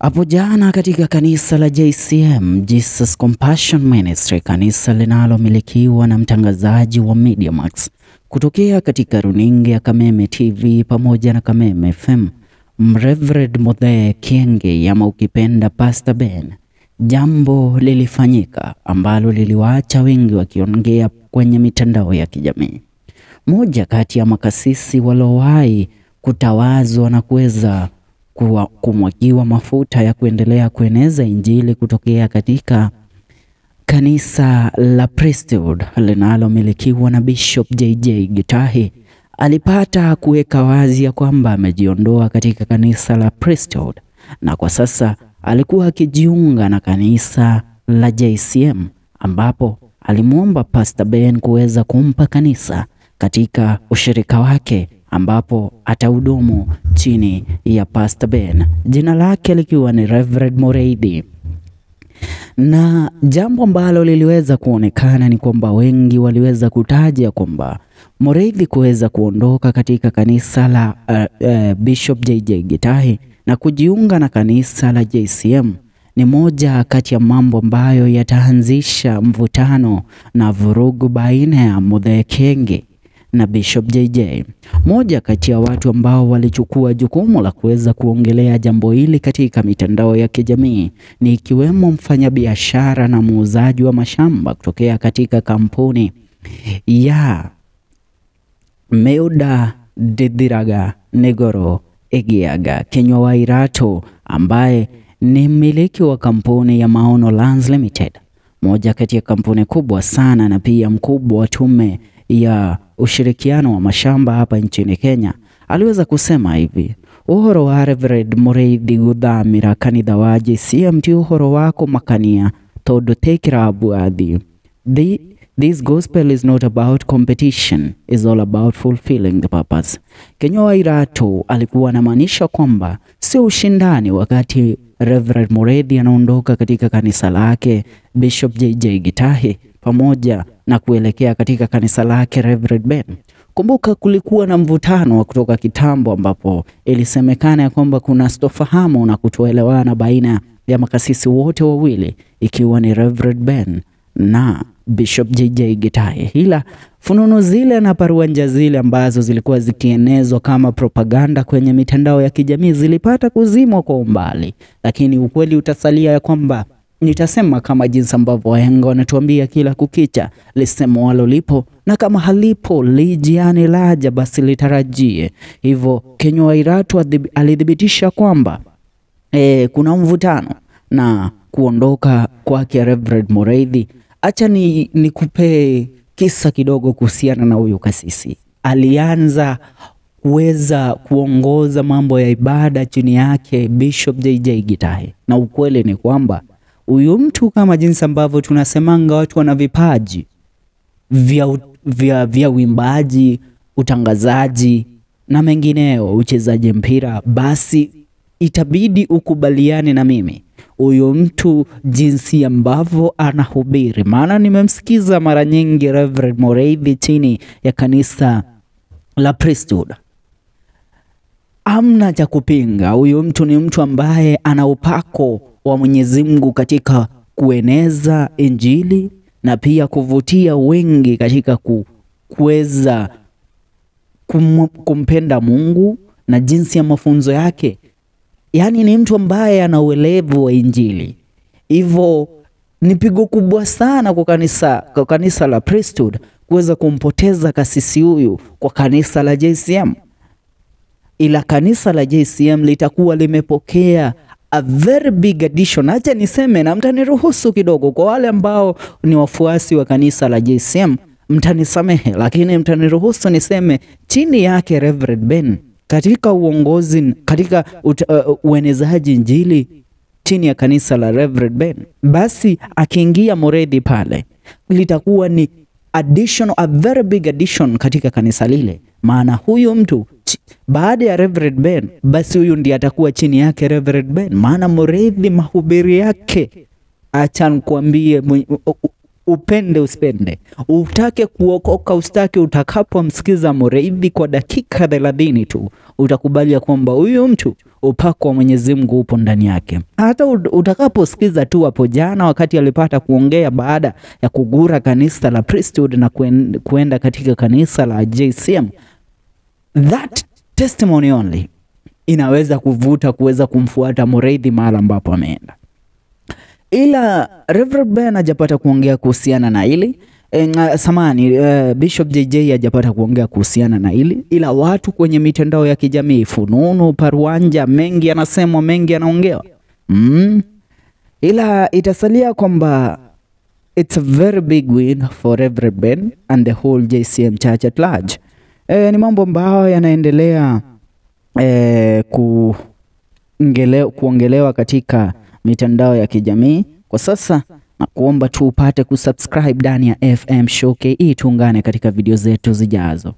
Hapo jana katika kanisa la JCM, Jesus Compassion Ministry, kanisa linalomilikiwa na mtangazaji wa Media Max kutokea katika runinga ya Kameme TV pamoja na Kameme FM, Rev Muthee Kiengei ama ukipenda Pastor Ben, jambo lilifanyika ambalo liliwaacha wengi wakiongea kwenye mitandao ya kijamii. Moja kati ya makasisi waliowahi kutawazwa na kuweza kumwagiwa mafuta ya kuendelea kueneza injili kutokea katika kanisa la Priesthood linalomilikiwa na Bishop JJ Gitahi, alipata kuweka wazi ya kwamba amejiondoa katika kanisa la Priesthood na kwa sasa alikuwa akijiunga na kanisa la JCM, ambapo alimuomba Pastor Ben kuweza kumpa kanisa katika ushirika wake, ambapo atahudumu chini ya Pastor Ben, jina lake likiwa ni Rev Murithi. Na jambo ambalo liliweza kuonekana ni kwamba wengi waliweza kutaja kwamba Murithi kuweza kuondoka katika kanisa la Bishop JJ Gitahi na kujiunga na kanisa la JCM ni moja kati ya mambo ambayo yataanzisha mvutano na vurugu baina ya Muthee Kiengei na Bishop JJ. Moja kati ya watu ambao walichukua jukumu la kuweza kuongelea jambo hili katika mitandao ya kijamii ni ikiwemo mfanyabiashara na muuzaji wa mashamba kutokea katika kampuni ya Meuda Didiraga Negoro Egiaga Kenywa Wairato, ambaye ni mmiliki wa kampuni ya Maono Lands Limited, moja kati ya kampuni kubwa sana na pia mkubwa wa tume ya ushirikiano wa mashamba hapa nchini Kenya. Aliweza kusema hivi: uhoro wa Rev Murithi guthamira kanitha wa JCM ti uhoro wako makania tondu tekira abuathi. This gospel is not about competition, is all about fulfilling the purpose. Kenywa Wairato alikuwa anamaanisha kwamba sio ushindani wakati Rev Murithi anaondoka katika kanisa lake Bishop JJ Gitahi pamoja na kuelekea katika kanisa lake Rev Ben. Kumbuka kulikuwa na mvutano wa kutoka kitambo ambapo ilisemekana ya kwamba kuna sitofahamu na kutoelewana baina ya makasisi wote wawili, ikiwa ni Rev Ben na Bishop JJ Gitahi. Ila fununu zile na paruanja zile ambazo zilikuwa zikienezwa kama propaganda kwenye mitandao ya kijamii zilipata kuzimwa kwa umbali, lakini ukweli utasalia ya kwamba nitasema kama jinsi ambavyo wahenga wanatuambia kila kukicha, lisemo walo lipo na kama halipo lijiane laja basi litarajie. Hivyo Kenywa Wairato alidhibitisha kwamba kuna mvutano na kuondoka kwake Rev Murithi. Acha nikupe kisa kidogo kuhusiana na huyu kasisi. Alianza kuweza kuongoza mambo ya ibada chini yake Bishop JJ Gitahi, na ukweli ni kwamba huyu mtu, kama jinsi ambavyo tunasemanga watu wana vipaji vya uimbaji, utangazaji na mengineo, uchezaji mpira, basi itabidi ukubaliane na mimi huyu mtu jinsi ambavyo anahubiri. Maana nimemsikiza mara nyingi Rev Murithi chini ya kanisa la Priesthood. Amna cha kupinga, huyu mtu ni mtu ambaye ana upako wa Mwenyezi Mungu katika kueneza injili na pia kuvutia wengi katika kuweza kumpenda Mungu na jinsi ya mafunzo yake. Yani ni mtu ambaye ana uelevu wa injili. Hivyo ni pigo kubwa sana kwa kanisa la Priesthood kuweza kumpoteza kasisi huyu kwa kanisa la JCM. Ila kanisa la JCM litakuwa limepokea a very big addition. Acha niseme na mtaniruhusu kidogo, kwa wale ambao ni wafuasi wa kanisa la JCM mtanisamehe, lakini mtaniruhusu niseme chini yake Rev Ben katika uongozi, katika uenezaji injili chini ya kanisa la Rev Ben, basi akiingia Murithi pale litakuwa ni addition, a very big addition katika kanisa lile. Maana huyo mtu baada ya Rev Ben, basi huyu ndiye atakuwa chini yake Rev Ben. Maana Murithi mahubiri yake, acha nikwambie, upende usipende, utake kuokoka ustake, utakapomsikiza Murithi kwa dakika 30 tu utakubali ya kwamba huyu mtu upako wa Mwenyezi Mungu upo ndani yake. Hata utakaposikiza tu hapo jana wakati alipata kuongea baada ya kugura kanisa la Priesthood na kuenda katika kanisa la JCM, that testimony only inaweza kuvuta kuweza kumfuata Murithi mahali ambapo ameenda. Ila Reverend Ben hajapata kuongea kuhusiana na hili. Bishop JJ hajapata kuongea kuhusiana na hili, ila watu kwenye mitandao ya kijamii, fununu, paruanja, mengi yanasemwa, mengi yanaongewa. Ila itasalia kwamba it's a very big win for Reverend Ben and the whole JCM church at large. Ni mambo ambayo yanaendelea kuongelewa katika mitandao ya kijamii kwa sasa, na kuomba tu upate kusubscribe ndani ya FM Show KE, tuungane katika video zetu zijazo.